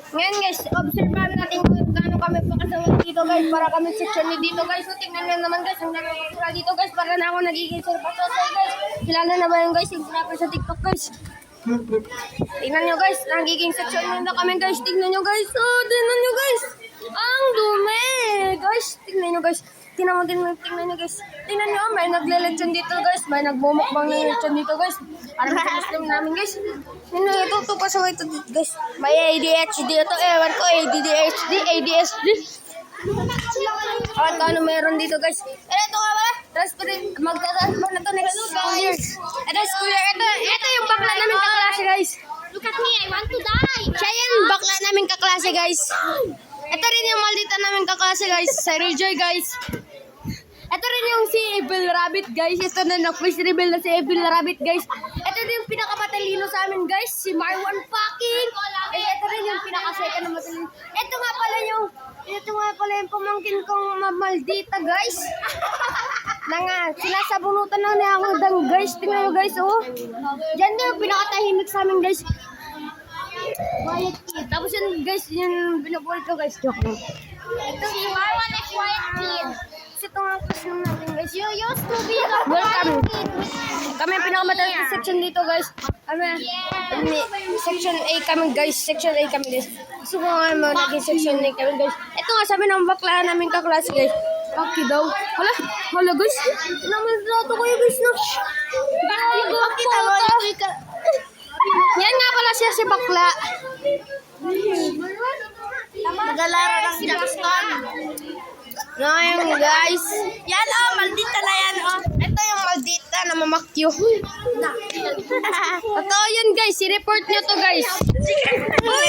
Ngayon guys, obserbahan natin kung gaano kami pakasawat dito guys. Para kami section ni dito guys. So tingnan nyo naman guys, ang dami ko dito guys. Para na ako nagiging surpasosay guys. Kilala na ba yun guys? Yung sinabi sa TikTok guys. Tingnan nyo guys, nagiging section na kami guys. Tingnan nyo guys. Oh, tingnan nyo guys. Ang dumi. Guys, tingnan nyo guys. Tingnan nyo guys. Tingnan nyo, may nagle-lechon dito guys. May nagmumukbang ng lechon dito guys. Alam mo gusto namin guys. Ito pa sa ito guys. May ADHD ito. Ewan ko, ADSD. At ano meron dito guys. Ito nga ba? Magtatransfer na to next school year. Ito school year. Ito yung bakla namin kaklase guys. Look at me, I want to die. Siya yung bakla namin kaklase guys. Ito rin yung maldita namin kaklase guys. Si Rejoy guys. Ito rin yung si Evil Rabbit guys. Ito na na-face reveal na si Evil Rabbit guys. Ito din yung pinakamatalino sa amin guys. Si Marwan fucking. Ito rin yung pinaka-second na matalino. Ito nga pala yung pamangkin kong maldita guys. Sinasabunutan na niya ako dang guys. Tingnan nyo guys oh. Diyan na yung pinakatahimik sa amin guys. Quiet kid. Tapos yun guys, yung binubulit ko guys. Joke lang. Si Marwan is quiet kid. Ito nga classroom natin guys. You used to be the Welcome. quiet kid. Kami yung pinakamatalas na section dito guys. Section A kami guys. Section A kami guys. Gusto ko nga naman naging section A kami guys. Ito nga sabi ng bakla namin kaklase guys. Paki daw. Hala guys. Naman nato kayo guys no. Paki daw. Yan nga pala siya si bakla. Nagalaro ng Jackson. Ngayon guys. Yan oh, maldita na yan oh. Ito yung maldita na mamakyo. Totoo yun guys. I-report nyo to guys. Uy,